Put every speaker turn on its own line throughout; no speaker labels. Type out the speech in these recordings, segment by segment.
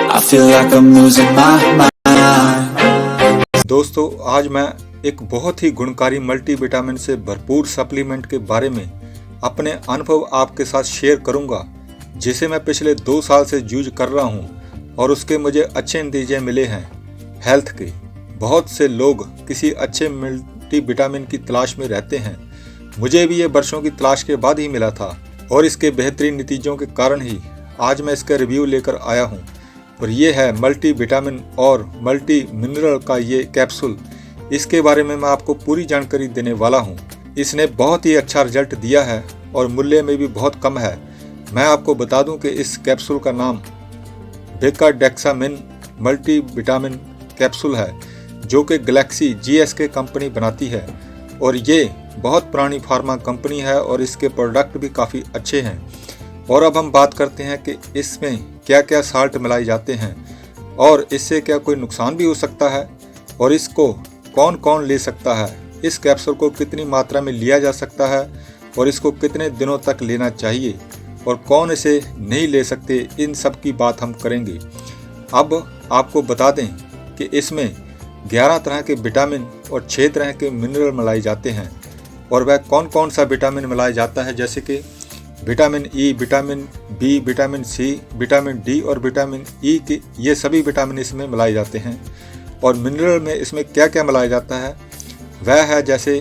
I feel like I'm losing my mind.
दोस्तों, आज मैं एक बहुत ही गुणकारी मल्टीविटामिन से भरपूर सप्लीमेंट के बारे में अपने अनुभव आपके साथ शेयर करूंगा, जिसे मैं पिछले 2 साल से यूज कर रहा हूं और उसके मुझे अच्छे नतीजे मिले हैं हेल्थ के। बहुत से लोग किसी अच्छे मल्टीविटामिन की तलाश में रहते हैं। मुझे भी ये वर्षों की तलाश के बाद ही मिला था और इसके बेहतरीन नतीजों के कारण ही आज मैं इसका रिव्यू लेकर आया हूँ। और ये है मल्टीविटामिन और मल्टी मिनरल का ये कैप्सूल। इसके बारे में मैं आपको पूरी जानकारी देने वाला हूँ। इसने बहुत ही अच्छा रिजल्ट दिया है और मूल्य में भी बहुत कम है। मैं आपको बता दूं कि इस कैप्सूल का नाम बेकाडेक्सामिन मल्टीविटामिन कैप्सूल है, जो कि गैलेक्सी GSK कंपनी बनाती है और ये बहुत पुरानी फार्मा कंपनी है और इसके प्रोडक्ट भी काफ़ी अच्छे हैं। और अब हम बात करते हैं कि इसमें क्या क्या साल्ट मिलाए जाते हैं और इससे क्या कोई नुकसान भी हो सकता है और इसको कौन कौन ले सकता है, इस कैप्सूल को कितनी मात्रा में लिया जा सकता है और इसको कितने दिनों तक लेना चाहिए और कौन इसे नहीं ले सकते, इन सब की बात हम करेंगे। अब आपको बता दें कि इसमें 11 तरह के विटामिन और 6 तरह के मिनरल मिलाए जाते हैं। और वह कौन कौन सा विटामिन मिलाया जाता है, जैसे कि vitamin E, vitamin B, vitamin C, vitamin D और विटामिन E के ये सभी विटामिन इसमें मिलाए जाते हैं। और मिनरल में इसमें क्या क्या मिलाया जाता है वह है जैसे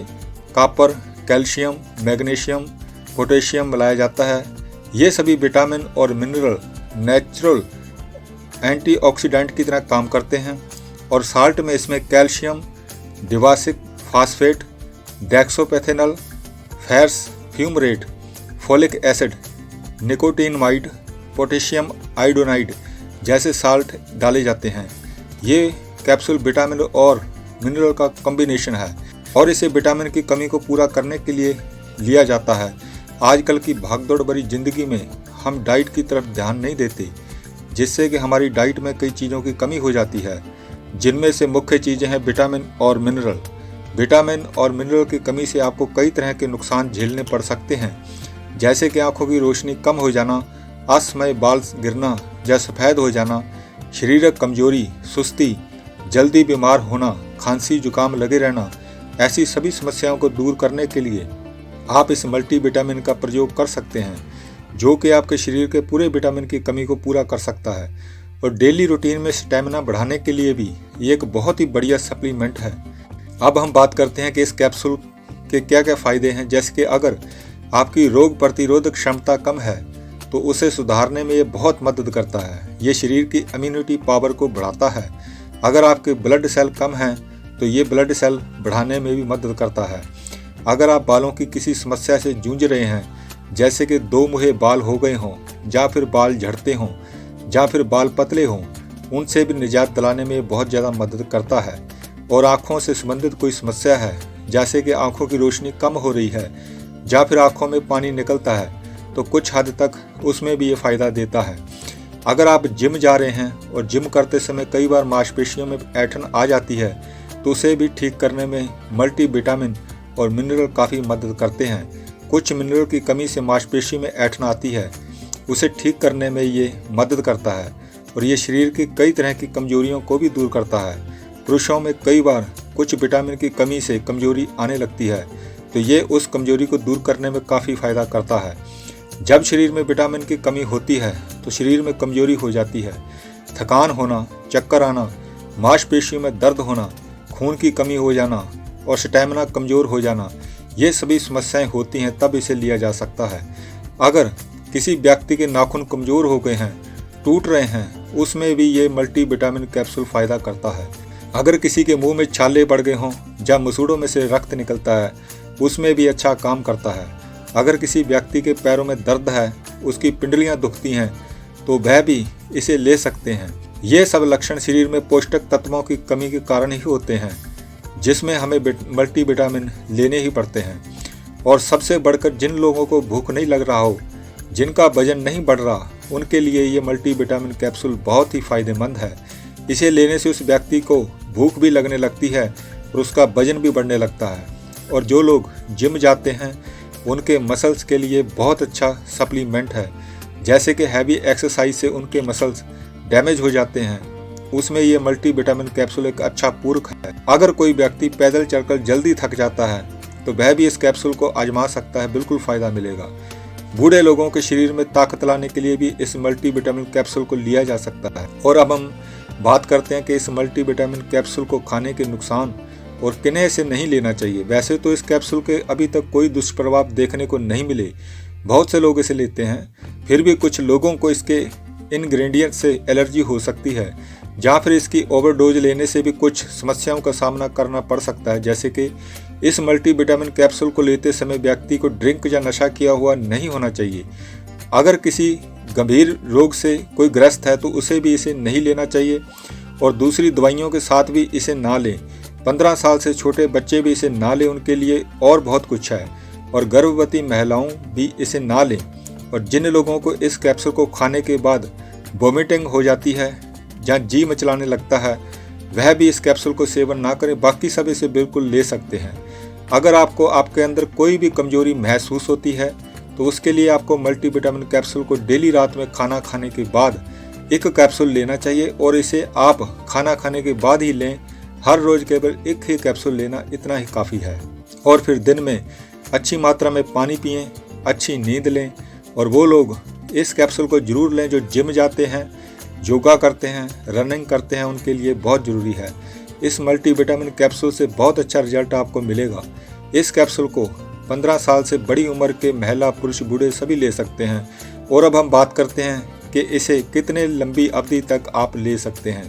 कॉपर, कैल्शियम, मैग्नीशियम, पोटेशियम मिलाया जाता है। ये सभी विटामिन और मिनरल नेचुरल एंटीऑक्सीडेंट की तरह काम करते हैं। और साल्ट में इसमें calcium, dibasic phosphate, dexpanthenol, ferrous fumarate, folic acid, nicotinamide, potassium iodide जैसे साल्ट डाले जाते हैं। ये कैप्सूल विटामिन और मिनरल का कॉम्बिनेशन है और इसे विटामिन की कमी को पूरा करने के लिए लिया जाता है। आजकल की भागदौड़ भरी जिंदगी में हम डाइट की तरफ ध्यान नहीं देते, जिससे कि हमारी डाइट में कई चीज़ों की कमी हो जाती है, जिनमें से मुख्य चीज़ें हैं विटामिन और मिनरल। विटामिन और मिनरल की कमी से आपको कई तरह के नुकसान झेलने पड़ सकते हैं, जैसे कि आंखों की रोशनी कम हो जाना, असमय बाल गिरना या सफ़ेद हो जाना, शारीरिक कमजोरी, सुस्ती, जल्दी बीमार होना, खांसी जुकाम लगे रहना। ऐसी सभी समस्याओं को दूर करने के लिए आप इस मल्टीविटामिन का प्रयोग कर सकते हैं, जो कि आपके शरीर के पूरे विटामिन की कमी को पूरा कर सकता है। और डेली रूटीन में स्टेमिना बढ़ाने के लिए भी ये एक बहुत ही बढ़िया सप्लीमेंट है। अब हम बात करते हैं कि इस कैप्सूल के क्या क्या फ़ायदे हैं। जैसे कि अगर आपकी रोग प्रतिरोधक क्षमता कम है तो उसे सुधारने में ये बहुत मदद करता है। ये शरीर की इम्यूनिटी पावर को बढ़ाता है। अगर आपके ब्लड सेल कम हैं तो ये ब्लड सेल बढ़ाने में भी मदद करता है। अगर आप बालों की किसी समस्या से जूझ रहे हैं, जैसे कि 2 मुहे बाल हो गए हों या फिर बाल झड़ते हों या फिर बाल पतले हों, उनसे भी निजात दिलाने में बहुत ज़्यादा मदद करता है। और आँखों से संबंधित कोई समस्या है, जैसे कि आँखों की रोशनी कम हो रही है या फिर आँखों में पानी निकलता है, तो कुछ हद तक उसमें भी ये फ़ायदा देता है। अगर आप जिम जा रहे हैं और जिम करते समय कई बार मांसपेशियों में ऐंठन आ जाती है, तो उसे भी ठीक करने में मल्टीविटामिन और मिनरल काफ़ी मदद करते हैं। कुछ मिनरल की कमी से मांसपेशी में ऐंठन आती है, उसे ठीक करने में ये मदद करता है। और ये शरीर की कई तरह की कमजोरियों को भी दूर करता है। पुरुषों में कई बार कुछ विटामिन की कमी से कमजोरी आने लगती है, तो ये उस कमजोरी को दूर करने में काफ़ी फ़ायदा करता है। जब शरीर में विटामिन की कमी होती है तो शरीर में कमजोरी हो जाती है, थकान होना, चक्कर आना, मांसपेशियों में दर्द होना, खून की कमी हो जाना और स्टैमिना कमज़ोर हो जाना, ये सभी समस्याएं होती हैं, तब इसे लिया जा सकता है। अगर किसी व्यक्ति के नाखून कमज़ोर हो गए हैं, टूट रहे हैं, उसमें भी ये मल्टीविटामिन कैप्सूल फ़ायदा करता है। अगर किसी के मुंह में छाले पड़ गए हों या मसूड़ों में से रक्त निकलता है, उसमें भी अच्छा काम करता है। अगर किसी व्यक्ति के पैरों में दर्द है, उसकी पिंडलियां दुखती हैं, तो वह भी इसे ले सकते हैं। ये सब लक्षण शरीर में पौष्टिक तत्वों की कमी के कारण ही होते हैं, जिसमें हमें मल्टीविटामिन लेने ही पड़ते हैं। और सबसे बढ़कर जिन लोगों को भूख नहीं लग रहा हो, जिनका वजन नहीं बढ़ रहा, उनके लिए ये मल्टीविटामिन कैप्सूल बहुत ही फ़ायदेमंद है। इसे लेने से उस व्यक्ति को भूख भी लगने लगती है और उसका वजन भी बढ़ने लगता है। और जो लोग जिम जाते हैं उनके मसल्स के लिए बहुत अच्छा सप्लीमेंट है, जैसे कि हैवी एक्सरसाइज से उनके मसल्स डैमेज हो जाते हैं, उसमें ये मल्टीविटामिन कैप्सूल एक अच्छा पूरक है। अगर कोई व्यक्ति पैदल चलकर जल्दी थक जाता है तो वह भी इस कैप्सूल को आजमा सकता है, बिल्कुल फायदा मिलेगा। बूढ़े लोगों के शरीर में ताकत लाने के लिए भी इस मल्टीविटामिन कैप्सूल को लिया जा सकता है। और अब हम बात करते हैं कि इस मल्टीविटामिन कैप्सूल को खाने के नुकसान और किन्हें इसे नहीं लेना चाहिए। वैसे तो इस कैप्सूल के अभी तक कोई दुष्प्रभाव देखने को नहीं मिले, बहुत से लोग इसे लेते हैं, फिर भी कुछ लोगों को इसके इंग्रेडिएंट से एलर्जी हो सकती है, या फिर इसकी ओवरडोज लेने से भी कुछ समस्याओं का सामना करना पड़ सकता है। जैसे कि इस मल्टीविटामिन कैप्सूल को लेते समय व्यक्ति को ड्रिंक या नशा किया हुआ नहीं होना चाहिए। अगर किसी गंभीर रोग से कोई ग्रस्त है तो उसे भी इसे नहीं लेना चाहिए, और दूसरी दवाइयों के साथ भी इसे ना लें। 15 साल से छोटे बच्चे भी इसे ना लें, उनके लिए और बहुत कुछ है, और गर्भवती महिलाओं भी इसे ना लें। और जिन लोगों को इस कैप्सूल को खाने के बाद वोमिटिंग हो जाती है या जी मचलाने लगता है, वह भी इस कैप्सूल को सेवन ना करें, बाकी सब इसे बिल्कुल ले सकते हैं। अगर आपको आपके अंदर कोई भी कमजोरी महसूस होती है तो उसके लिए आपको मल्टीविटामिन कैप्सूल को डेली रात में खाना खाने के बाद एक कैप्सूल लेना चाहिए, और इसे आप खाना खाने के बाद ही लें। हर रोज केवल एक ही कैप्सूल लेना इतना ही काफ़ी है। और फिर दिन में अच्छी मात्रा में पानी पिएं, अच्छी नींद लें। और वो लोग इस कैप्सूल को जरूर लें जो जिम जाते हैं, योगा करते हैं, रनिंग करते हैं, उनके लिए बहुत ज़रूरी है। इस मल्टीविटामिन कैप्सूल से बहुत अच्छा रिजल्ट आपको मिलेगा। इस कैप्सूल को 15 साल से बड़ी उम्र के महिला, पुरुष, बूढ़े सभी ले सकते हैं। और अब हम बात करते हैं कि इसे कितने लंबी अवधि तक आप ले सकते हैं।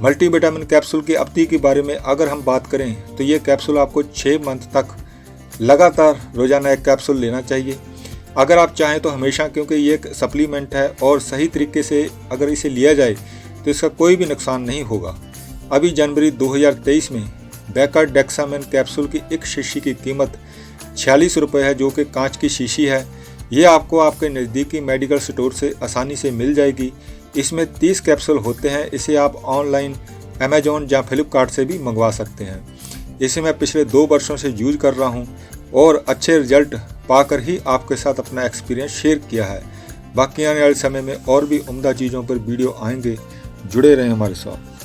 मल्टीविटामिन कैप्सूल की अवधि के बारे में अगर हम बात करें तो ये कैप्सूल आपको 6 मंथ तक लगातार रोजाना एक कैप्सूल लेना चाहिए अगर आप चाहें तो हमेशा, क्योंकि ये एक सप्लीमेंट है और सही तरीके से अगर इसे लिया जाए तो इसका कोई भी नुकसान नहीं होगा। अभी जनवरी 2023 में बैकाडेक्सामेन कैप्सूल की एक शीशी की कीमत 46 रुपये है, जो कि कांच की शीशी है। ये आपको आपके नज़दीकी मेडिकल स्टोर से आसानी से मिल जाएगी। इसमें 30 कैप्सूल होते हैं। इसे आप ऑनलाइन अमेजोन या फ्लिपकार्ट से भी मंगवा सकते हैं। इसे मैं पिछले 2 वर्षों से यूज कर रहा हूँ और अच्छे रिजल्ट पाकर ही आपके साथ अपना एक्सपीरियंस शेयर किया है। बाकी आने वाले समय में और भी उम्दा चीज़ों पर वीडियो आएंगे, जुड़े रहें हमारे साथ।